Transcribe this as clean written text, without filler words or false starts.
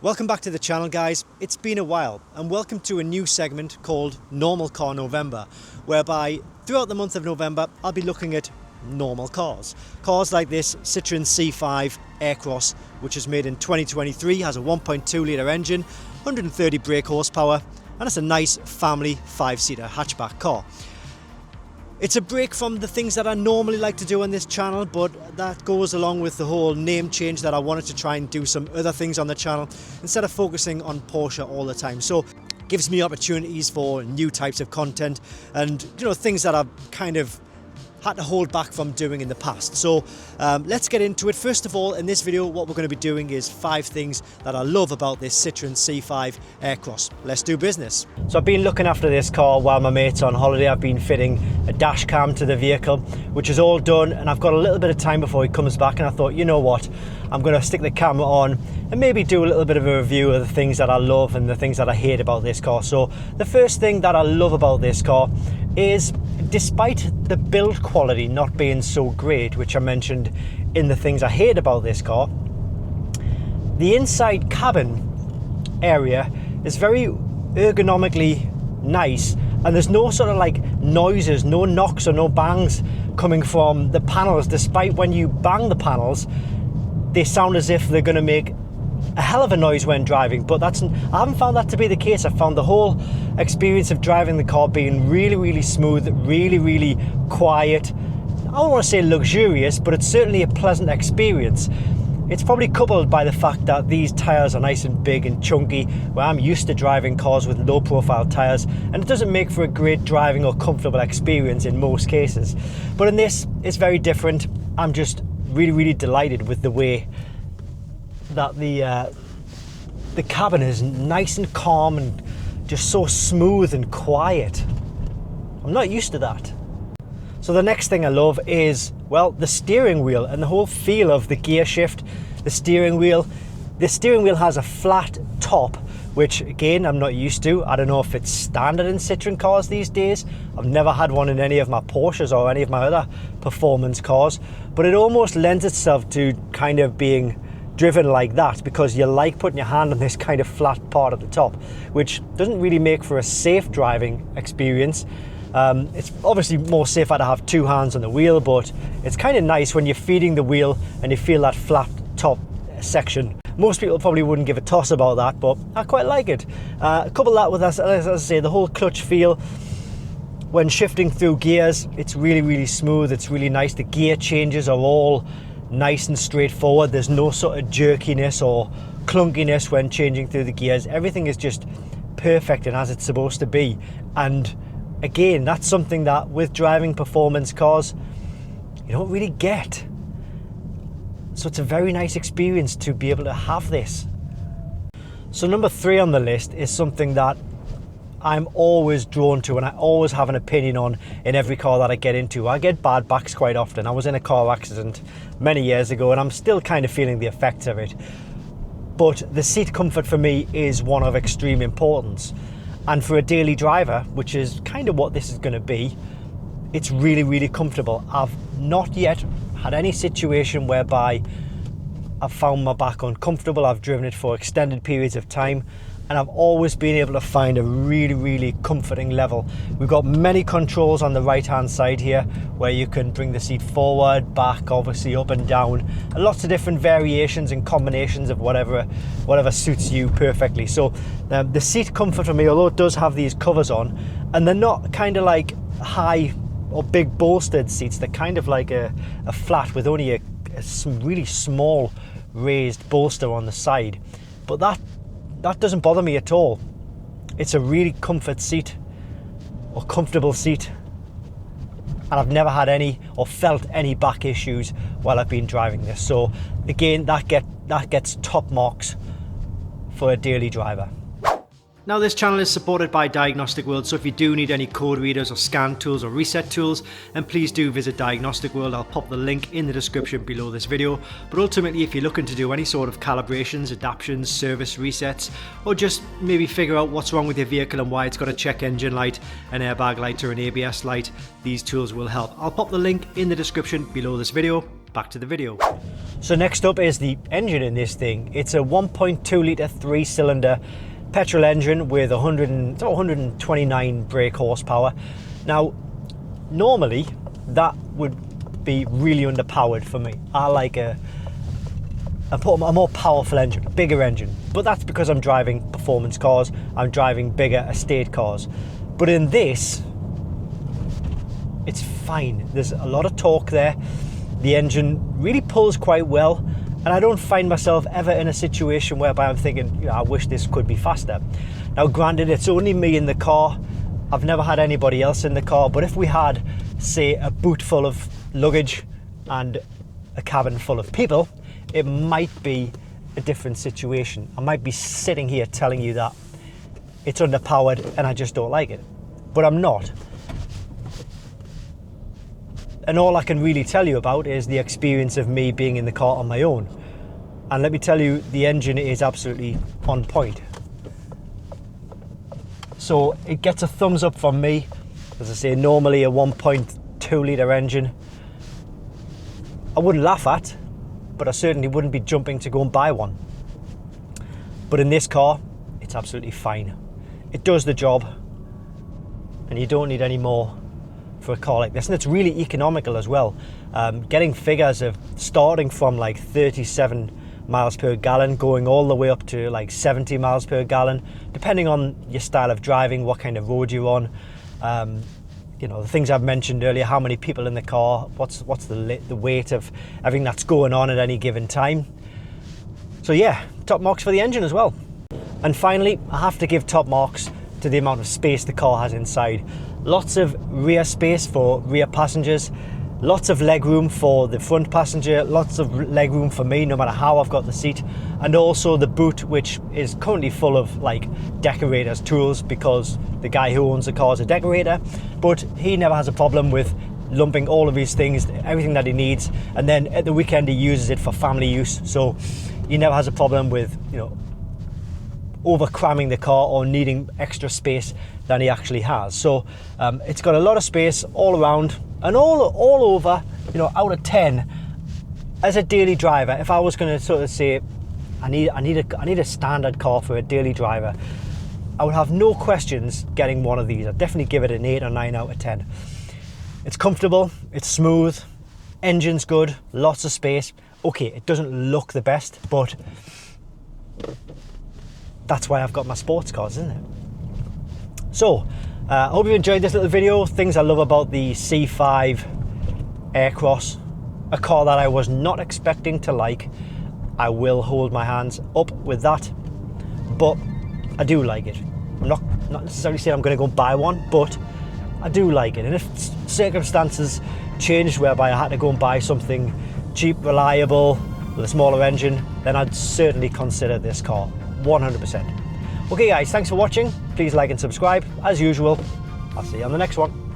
Welcome back to the channel, guys. It's been a while, and welcome to a new segment called Normal Car November, whereby throughout the month of November I'll be looking at normal cars. Cars like this Citroen C5 Aircross, which is made in 2023, has a 1.2 litre engine, 130 brake horsepower, and it's a nice family 5-seater hatchback car. It's a break from the things that I normally like to do on this channel, but that goes along with the whole name change that I wanted to try and do some other things on the channel instead of focusing on Porsche all the time. So it gives me opportunities for new types of content and, things that I've kind of had to hold back from doing in the past. So let's get into it. First of all, in this video, what we're going to be doing is 5 things that I love about this Citroen C5 Aircross. Let's do business. So I've been looking after this car while my mate's on holiday. I've been fitting a dash cam to the vehicle, which is all done, and I've got a little bit of time before he comes back, and I thought, you know what, I'm going to stick the camera on and maybe do a little bit of a review of the things that I love and the things that I hate about this car. So the first thing that I love about this car is, despite the build quality not being so great, which I mentioned in the things I hate about this car, the inside cabin area is very ergonomically nice, and there's no sort of like noises, no knocks or no bangs coming from the panels. Despite when you bang the panels, they sound as if they're going to make a hell of a noise when driving, but I haven't found that to be the case. I found the whole experience of driving the car being really smooth, really quiet. I don't want to say luxurious, but it's certainly a pleasant experience. It's probably coupled by the fact that these tyres are nice and big and chunky, where I'm used to driving cars with low profile tyres, and it doesn't make for a great driving or comfortable experience in most cases. But in this, it's very different. I'm just really delighted with the way that the cabin is nice and calm and just so smooth and quiet. I'm not used to that. So the next thing I love is, well, the steering wheel and the whole feel of the gear shift. The steering wheel has a flat top, which again I'm not used to. I don't know if it's standard in Citroen cars these days. I've never had one in any of my Porsches or any of my other performance cars, but it almost lends itself to kind of being driven like that, because you like putting your hand on this kind of flat part at the top, which doesn't really make for a safe driving experience. It's obviously more safer to have 2 hands on the wheel, but it's kind of nice when you're feeding the wheel and you feel that flat top section. Most people probably wouldn't give a toss about that, but I quite like it. Couple that with, as I say, the whole clutch feel. When shifting through gears, it's really smooth. It's really nice. The gear changes are all nice and straightforward. There's no sort of jerkiness or clunkiness when changing through the gears. Everything is just perfect and as it's supposed to be. And again, that's something that with driving performance cars you don't really get. So it's a very nice experience to be able to have this. So number 3 on the list is something that I'm always drawn to and I always have an opinion on in every car that I get into. I get bad backs quite often. I was in a car accident many years ago and I'm still kind of feeling the effects of it. But the seat comfort for me is one of extreme importance. And for a daily driver, which is kind of what this is going to be, it's really comfortable. I've not yet had any situation whereby I've found my back uncomfortable. I've driven it for extended periods of time, and I've always been able to find a really comforting level. We've got many controls on the right hand side here where you can bring the seat forward, back, obviously up and down, and lots of different variations and combinations of whatever suits you perfectly. So the seat comfort for me, although it does have these covers on, and they're not kind of like high or big bolstered seats, they're kind of like a flat with only a really small raised bolster on the side, but that doesn't bother me at all. It's a really comfort seat or comfortable seat, and I've never had any or felt any back issues while I've been driving this. So again, that gets top marks for a daily driver. Now, this channel is supported by Diagnostic World, so if you do need any code readers or scan tools or reset tools, then please do visit Diagnostic World. I'll pop the link in the description below this video. But ultimately, if you're looking to do any sort of calibrations, adaptions, service resets, or just maybe figure out what's wrong with your vehicle and why it's got a check engine light, an airbag light or an ABS light, these tools will help. I'll pop the link in the description below this video. back to the video. So next up is the engine in this thing. It's a 1.2 litre 3-cylinder petrol engine with 129 brake horsepower. Now, normally that would be really underpowered for me. I like a more powerful engine, a bigger engine, but that's because I'm driving performance cars, I'm driving bigger estate cars. But in this, it's fine. There's a lot of torque there. The engine really pulls quite well, and I don't find myself ever in a situation whereby I'm thinking, you know, I wish this could be faster. Now granted, it's only me in the car. I've never had anybody else in the car, but if we had, say, a boot full of luggage and a cabin full of people, it might be a different situation. I might be sitting here telling you that it's underpowered and I just don't like it, but I'm not. And all I can really tell you about is the experience of me being in the car on my own. And let me tell you, the engine is absolutely on point. So it gets a thumbs up from me. As I say, normally a 1.2 litre engine I wouldn't laugh at, but I certainly wouldn't be jumping to go and buy one. But in this car, it's absolutely fine. It does the job, and you don't need any more for a car like this. And it's really economical as well. Getting figures of starting from like 37 miles per gallon, going all the way up to like 70 miles per gallon, depending on your style of driving, what kind of road you're on. You know, the things I've mentioned earlier, how many people in the car, what's the weight of everything that's going on at any given time. So yeah, top marks for the engine as well. And finally, I have to give top marks to the amount of space the car has inside. Lots of rear space for rear passengers, lots of leg room for the front passenger, lots of leg room for me no matter how I've got the seat, and also the boot, which is currently full of like decorators tools because the guy who owns the car is a decorator, but he never has a problem with lumping all of his things, everything that he needs, and then at the weekend he uses it for family use. So he never has a problem with, you know, over cramming the car or needing extra space than he actually has. So it's got a lot of space all around and all over. You know, out of 10, as a daily driver, if I was going to sort of say I need a standard car for a daily driver, I would have no questions getting one of these. I'd definitely give it an 8 or 9 out of 10. It's comfortable, it's smooth, engine's good, lots of space. Okay, it doesn't look the best, but that's why I've got my sports cars, isn't it? So, I hope you enjoyed this little video. Things I love about the C5 Aircross, a car that I was not expecting to like. I will hold my hands up with that, but I do like it. I'm not necessarily saying I'm going to go and buy one, but I do like it. And if circumstances changed whereby I had to go and buy something cheap, reliable, with a smaller engine, then I'd certainly consider this car. 100%. Okay guys, thanks for watching. Please like and subscribe. As usual, I'll see you on the next one.